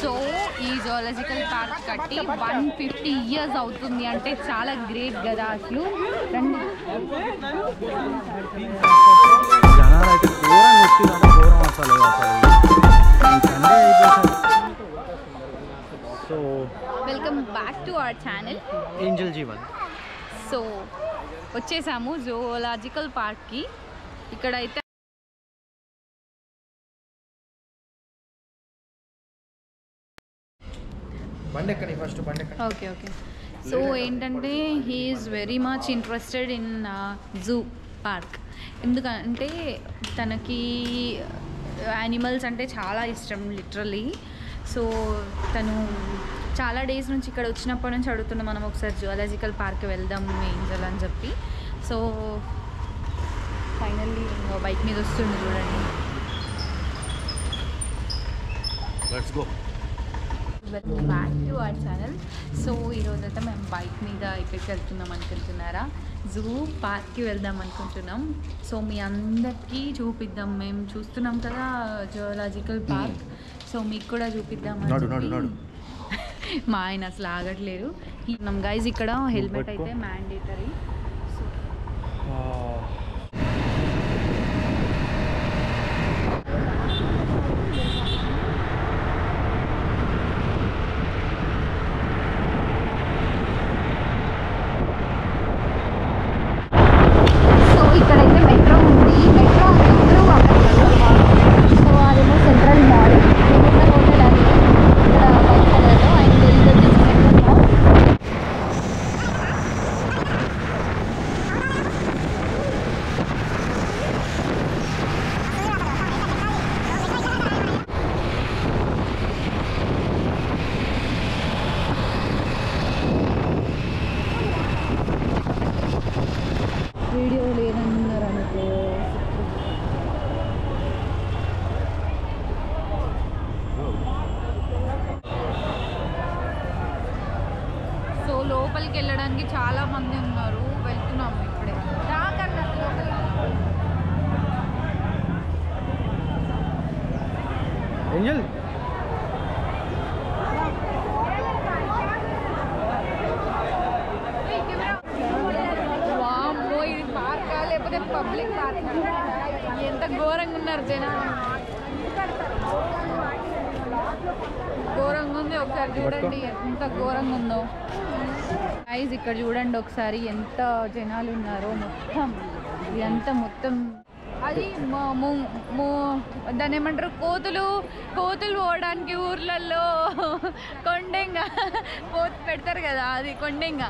So ఈ zoological park కట్టి 150 years అవుతుంది అంటే చాలా గ్రేట్ కదా అసలు. రండి. జనాలు అయితే ఘోరంగా వచ్చిందంటే ఘోరం అసలు సండే అయిపోయింది. So welcome back to our channel Angel Jeevan. So వచ్చేసాము జువాలజికల్ పార్క్కి. ఇక్కడైతే ఓకే ఓకే. సో ఏంటంటే he is very much interested in zoo park. ఎందుకంటే తనకి యానిమల్స్ అంటే చాలా ఇష్టం లిటరలీ. సో తను చాలా డేస్ నుంచి ఇక్కడ వచ్చినప్పటి నుంచి అడుగుతున్నాం మనం ఒకసారి జువాలజికల్ పార్క్ వెళ్దాం ఏంజల్ అని చెప్పి. సో ఫైనల్లీ బైక్ మీద వస్తుంది చూడండి. Let's go. Welcome back to our channel. So ఈరోజైతే మేము బైక్ మీద ఎక్కడికి వెళ్తున్నాం అనుకుంటున్నారా? జూ పార్క్కి వెళ్దాం అనుకుంటున్నాం. సో మీ అందరికీ చూపిద్దాం. మేము చూస్తున్నాం కదా జువాలజికల్ పార్క్. సో మీకు కూడా చూపిద్దాం. మా ఆయన అసలు ఆగట్లేరు. గైజ్ ఇక్కడ హెల్మెట్ అయితే మ్యాండేటరీ. ఇక్కడైతే మెట్రో ఉంది. మెట్రో అందరూ వాడతారు. సో అదేమో సెంట్రల్ మాల్, హోటల్ అని ఇక్కడ వైట్ కలర్లో. అండ్ ఇది వచ్చేసి సెంట్రల్ మాల్. వీడియో లేదన్నారు అనుకో. సో లోపలికి వెళ్ళడానికి చాలా మంది ఉన్నారు. వెళ్తున్నాము ఇప్పుడే. ఏంజల్ వామ్మో, ఇది పార్కా లేకపోతే పబ్లిక్ పార్క్? ఎంత ఘోరంగా ఉన్నారు జనాలు. ఘోరంగా ఉంది. ఒకసారి చూడండి ఎంత ఘోరంగా ఉందో. గైస్ ఇక్కడ చూడండి ఒకసారి ఎంత జనాలు ఉన్నారో. మొత్తం ఇదంతా మొత్తం అది దాన్ని ఏమంటారు, కోతులు పోవడానికి ఊర్లలో కొండెంగ పోతు పెడతారు కదా, అది కొండెంగ.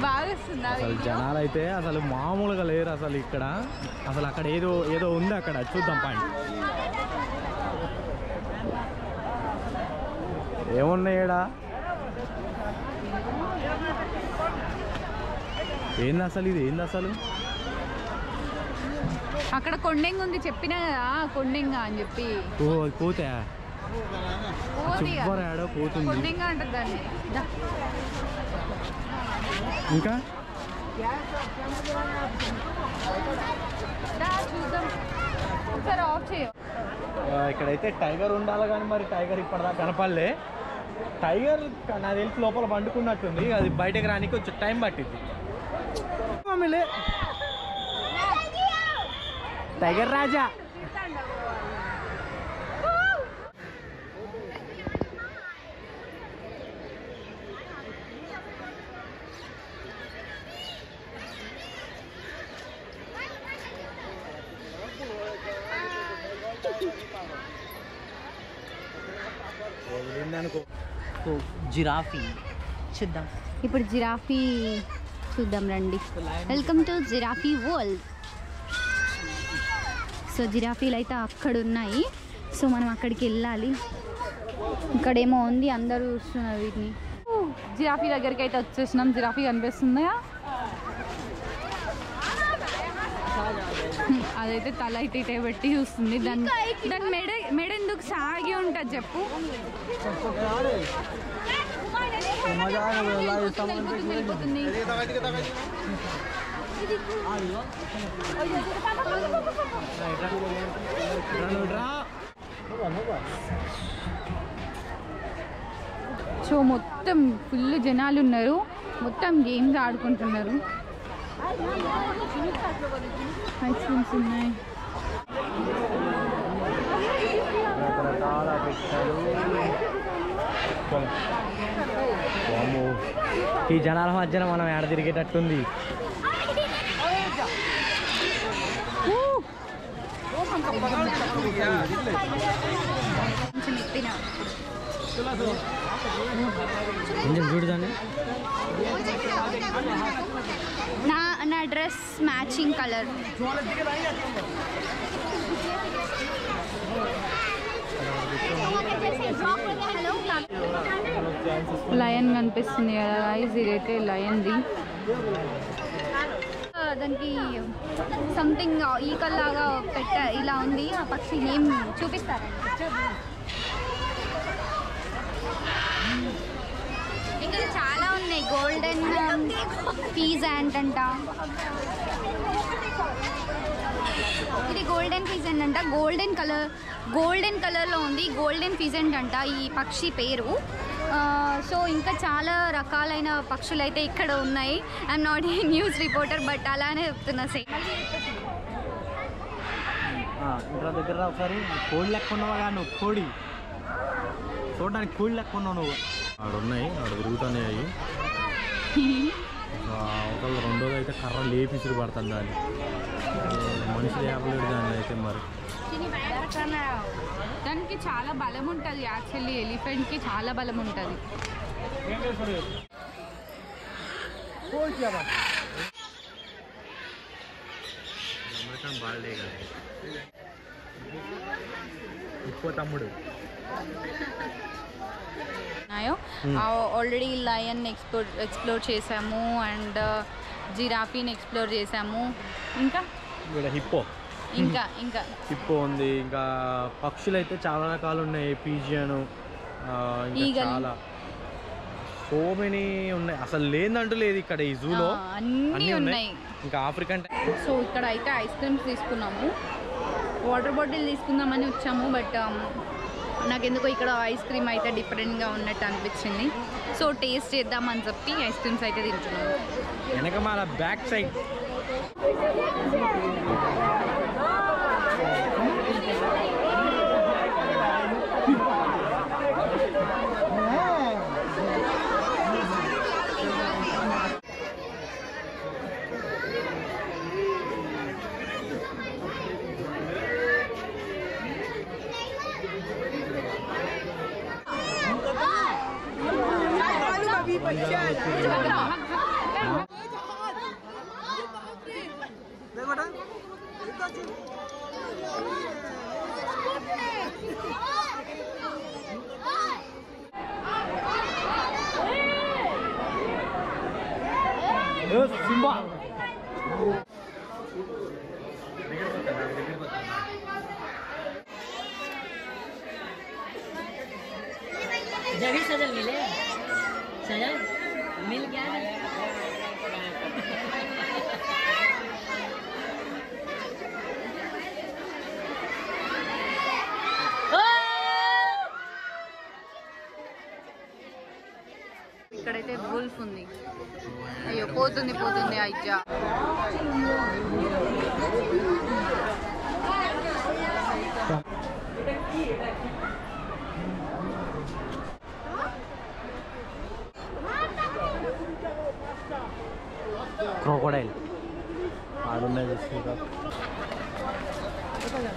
బాగా వస్తుంది. అసలు జనాలు అయితే అసలు మామూలుగా లేరు అసలు ఇక్కడ. అసలు అక్కడ ఏదో ఉంది అక్కడ, చూద్దాం పాయింట్ ఏమున్నాయడా. ఏంది అసలు, ఇది ఏంది అసలు? అక్కడ కొండెంగ ఉంది, చెప్పినా కదా కొండెంగ అని చెప్పి. పోతే ఆడో పోతుంది. కొండెంగ అంటారు దాన్ని. ఇంకా చూద్దాం ఒకసారి ఆఫ్ చేయ. ఇక్కడైతే టైగర్ ఉండాలి కానీ మరి టైగర్ ఇప్పటిదాకా కనపడలే. టైగర్ నా తెలిసి లోపల పండుకున్నట్టుంది. అది బయటకు రానికి కొంచెం టైం పట్టింది. టైగర్ రాజా అనుకో. జిరాఫీ చూద్దాం ఇప్పుడు. జిరాఫీ చూద్దాం రండి. Welcome to giraffe world. So జిరాఫీలు అయితే అక్కడ ఉన్నాయి. సో మనం అక్కడికి వెళ్ళాలి. ఇక్కడేమో ఉంది, అందరూ చూస్తున్నారు వీటిని. జిరాఫీ దగ్గరికి అయితే వచ్చేసినాం. జిరాఫీ కనిపిస్తుందా? అదైతే తల అయితే ఇటే పెట్టి చూస్తుంది. దాని మెడ ఎందుకు సాగి ఉంటుంది చెప్పు. వెళ్ళిపోతుంది. సో మొత్తం ఫుల్ జనాలు ఉన్నారు, మొత్తం గేమ్స్ ఆడుకుంటున్నారు. ఐస్ క్రీమ్స్ ఉన్నాయి. ఈ జనాల మధ్యన మనం ఏడ తిరిగేటట్టుంది. కొంచెం చూడదాన్ని. నా డ్రెస్ మ్యాచింగ్ కలర్. లయన్ కనిపిస్తుంది కదా గైస్, ఇదైతే లయన్ది. దానికి సంథింగ్ ఈకల్ లాగా ఇలా ఉంది. ఆ పక్షి నేమ్ చూపిస్తారండి. ఇక్కడ చాలా ఉన్నాయి. గోల్డెన్ ఫీజాంట్ అంట, ఇది గోల్డెన్ ఫీజెంట్ అంట. గోల్డెన్ కలర్లో ఉంది. గోల్డెన్ ఫీజెంట్ అంట ఈ పక్షి పేరు. సో ఇంకా చాలా రకాలైన పక్షులు అయితే ఇక్కడ ఉన్నాయి. I'm not a news reporter, but అలానే చెప్తున్నా. సేమ్ ఇంట్లో దగ్గర ఒకసారి కోడి లెక్క ఉన్నావా నువ్వు? కోడి చూడడానికి కోడి లెక్క ఉన్నావు నువ్వు. ఆడున్నాయి, ఆడ తిరుగుతున్నాయి అవి. ఒకళ్ళు రెండోది అయితే కర్ర లేపిసుడు పడుతుంది దాన్ని. మనిషి లేపలేడు దాన్ని అయితే. మరి దానికి చాలా బలం ఉంటుంది. యాక్చువల్లీ ఎలిఫెంట్కి చాలా బలం ఉంటుంది. బాల్డే కదా ఇంకో తమ్ముడు. ఆల్రెడీ లయన్ ఎక్స్ప్లోర్ చేసాము అండ్ జిరాఫీని ఎక్స్ప్లోర్ చేసాము. ఇంకా హిప్పో ఇంకా హిప్పో ఉంది. ఇంకా పక్షులు అయితే చాలా రకాలు ఉన్నాయి. పీజియన్, ఇంకా చాలా సో మెనీ ఉన్నాయి. అసలు లేదంటూ లేదు ఇక్కడ ఈ జూలో, అన్నీ ఉన్నాయి. ఇంకా ఆఫ్రికన్. సో ఇక్కడ అయితే ఐస్ క్రీమ్స్ తీసుకున్నాము. వాటర్ బాటిల్ తీసుకుందామని వచ్చాము, బట్ నాకెందుకో ఇక్కడ ఐస్ క్రీమ్ అయితే డిఫరెంట్గా ఉన్నట్టు అనిపించింది. సో టేస్ట్ చేద్దామని చెప్పి ఐస్ క్రీమ్స్ అయితే తింటున్నాము. వెనక మన బ్యాక్ సైడ్ సింబా जब ही सजल मिले सजल मिल गया ना। ఇక్కడైతే వుల్ఫ్ ఉంది. అయ్యో పోతుంది అయ్యా. క్రోకోడైల్ ఆడున్నది.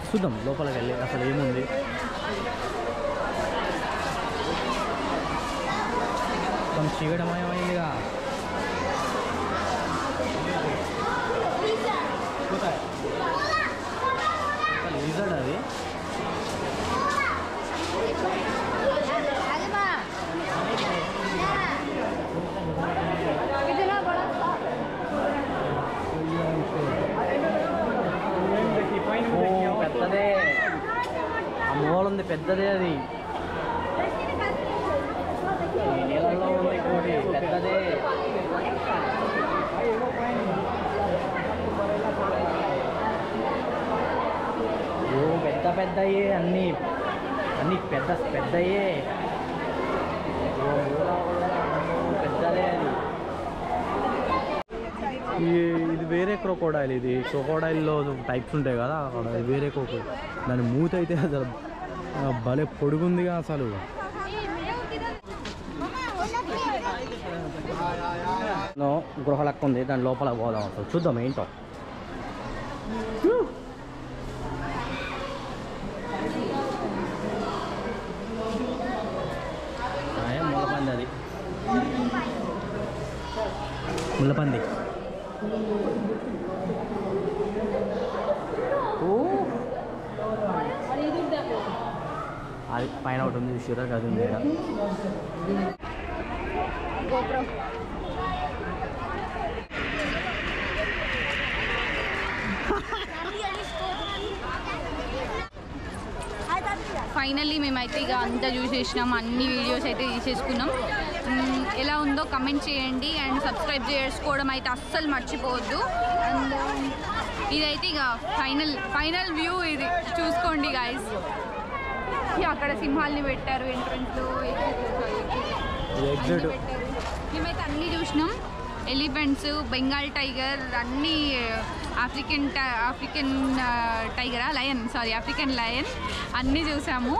చూద్దాం లోపలికి వెళ్ళి అసలు ఏముంది. కొంచెం చీకటమయమైందిగా. లిజర్డ్ అది. పెద్దదే, ఆ మూలుంది పెద్దదే. అది నీళ్ళల్లో ఉంది కోడి, పెద్దదే. పెద్ద పెద్దవి అన్నీ అన్నీ పెద్దయే పెద్దదే అది. ఇది వేరే క్రొకోడైల్. ఇది క్రొకోడైల్లో టైప్స్ ఉంటాయి కదా, అక్కడ వేరే క్రొకోడైల్. దాని మూత అయితే అసలు భలే పొడుగుందిగా అసలు. గృహ లెక్క ఉంది, దాని లోపల పోదాం అసలు, చూద్దాం ఏంటో. ముళ్ళపంది, అది ముళ్ళపంది. అది పైన ఒకటి ఉంది చూసారా, అది ఉంది. ఫైనల్లీ మేమైతే ఇక అంతా చూసేసినాం, అన్ని వీడియోస్ అయితే తీసేసుకున్నాం. ఎలా ఉందో కమెంట్ చేయండి అండ్ సబ్స్క్రైబ్ చేసుకోవడం అయితే అస్సలు మర్చిపోవద్దు. అండ్ ఇదైతే ఇక ఫైనల్ వ్యూ ఇది చూసుకోండి గాయస్. అక్కడ సింహాల్ని పెట్టారు ఎంట్రన్స్లో, మేమైతే అన్నీ చూసినాం. ఎలిఫెంట్స్, బెంగాల్ టైగర్, అన్నీ ఆఫ్రికన్ టైగరా, ఆఫ్రికన్ లయన్ అన్నీ చూసాము.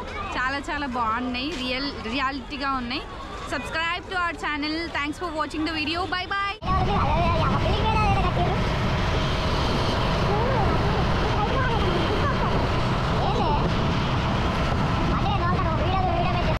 చాలా బాగున్నాయి, రియాలిటీగా ఉన్నాయి. Subscribe to our channel. Thanks for watching the video. Bye bye.